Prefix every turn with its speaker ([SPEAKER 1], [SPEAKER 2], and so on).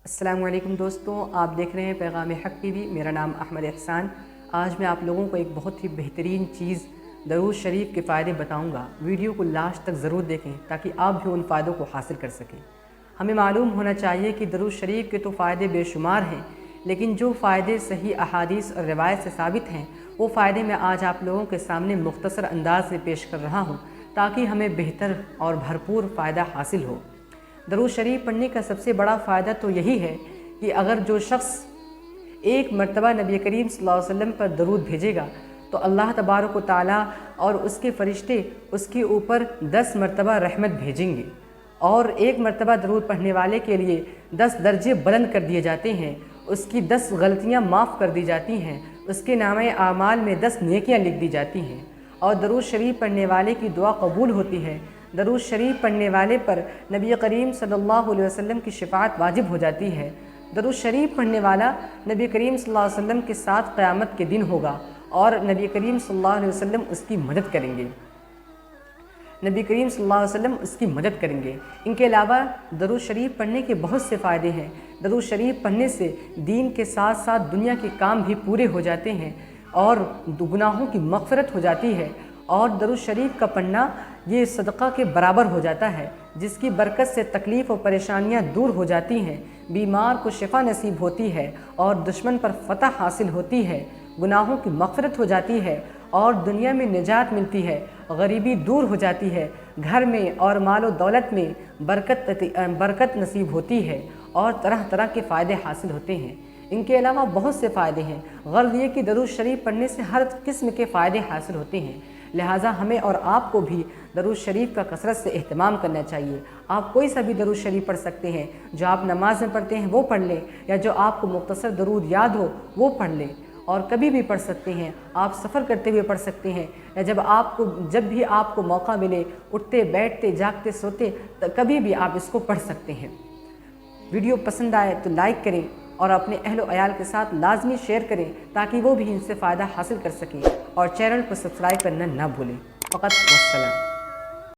[SPEAKER 1] السلام علیکم دوستوں، آپ دیکھ رہے ہیں پیغام حق ٹی وی۔ میرا نام احمد احسان۔ آج میں آپ لوگوں کو ایک بہت ہی بہترین چیز درود شریف کے فائدے بتاؤں گا۔ ویڈیو کو لاسٹ تک ضرور دیکھیں تاکہ آپ بھی ان فائدوں کو حاصل کر سکیں۔ ہمیں معلوم ہونا چاہیے کہ درود شریف کے تو فائدے بے شمار ہیں، لیکن جو فائدے صحیح احادیث اور روایت سے ثابت ہیں وہ فائدے میں آج آپ لوگوں کے سامنے مختصر انداز میں پیش کر رہا ہوں تاکہ ہمیں بہتر اور بھرپور فائدہ حاصل ہو۔ درود شریف پڑھنے کا سب سے بڑا فائدہ تو یہی ہے کہ اگر جو شخص ایک مرتبہ نبی کریم صلی اللہ علیہ وسلم پر درود بھیجے گا تو اللہ تبارک و تعالیٰ اور اس کے فرشتے اس کے اوپر 10 مرتبہ رحمت بھیجیں گے، اور ایک مرتبہ درود پڑھنے والے کے لیے 10 درجے بلند کر دیے جاتے ہیں، اس کی 10 غلطیاں معاف کر دی جاتی ہیں، اس کے نامہ اعمال میں 10 نیکیاں لکھ دی جاتی ہیں، اور درود شریف پڑھنے والے کی دعا قبول ہوتی ہے۔ درود شریف پڑھنے والے پر نبی کریم صلی اللہ علیہ وسلم کی شفاعت واجب ہو جاتی ہے۔ درود شریف پڑھنے والا نبی کریم صلی اللہ علیہ وسلم کے ساتھ قیامت کے دن ہوگا اور نبی کریم صلی اللہ علیہ وسلم اس کی مدد کریں گے۔ نبی کریم صلی اللہ علیہ وسلم اس کی مدد کریں گے۔ ان کے علاوہ درود شریف پڑھنے کے بہت سے فائدے ہیں۔ درود شریف پڑھنے سے دین کے ساتھ ساتھ دنیا کے کام بھی پورے ہو جاتے ہیں اور گناہوں کی مغفرت ہو جاتی ہے، اور درود شریف کا پڑھنا یہ صدقہ کے برابر ہو جاتا ہے، جس کی برکت سے تکلیف و پریشانیاں دور ہو جاتی ہیں، بیمار کو شفا نصیب ہوتی ہے اور دشمن پر فتح حاصل ہوتی ہے، گناہوں کی مغفرت ہو جاتی ہے اور دنیا میں نجات ملتی ہے، غریبی دور ہو جاتی ہے، گھر میں اور مال و دولت میں برکت نصیب ہوتی ہے اور طرح طرح کے فائدے حاصل ہوتے ہیں۔ ان کے علاوہ بہت سے فائدے ہیں، غرض یہ کہ درود شریف پڑھنے سے ہر قسم کے فائدے حاصل ہوتے ہیں، لہٰذا ہمیں اور آپ کو بھی درود شریف کا کثرت سے اہتمام کرنا چاہیے۔ آپ کوئی سا بھی درود شریف پڑھ سکتے ہیں، جو آپ نماز میں پڑھتے ہیں وہ پڑھ لیں، یا جو آپ کو مختصر درود یاد ہو وہ پڑھ لیں، اور کبھی بھی پڑھ سکتے ہیں۔ آپ سفر کرتے ہوئے پڑھ سکتے ہیں، یا جب بھی آپ کو موقع ملے، اٹھتے بیٹھتے جاگتے سوتے کبھی بھی آپ اس کو پڑھ سکتے ہیں۔ ویڈیو پسند آئے تو لائک کریں اور اپنے اہل و عیال کے ساتھ لازمی شیئر کریں تاکہ وہ بھی ان سے فائدہ حاصل کر سکیں، اور چینل کو سبسکرائب کرنا نہ بھولیں۔ فقط والسلام۔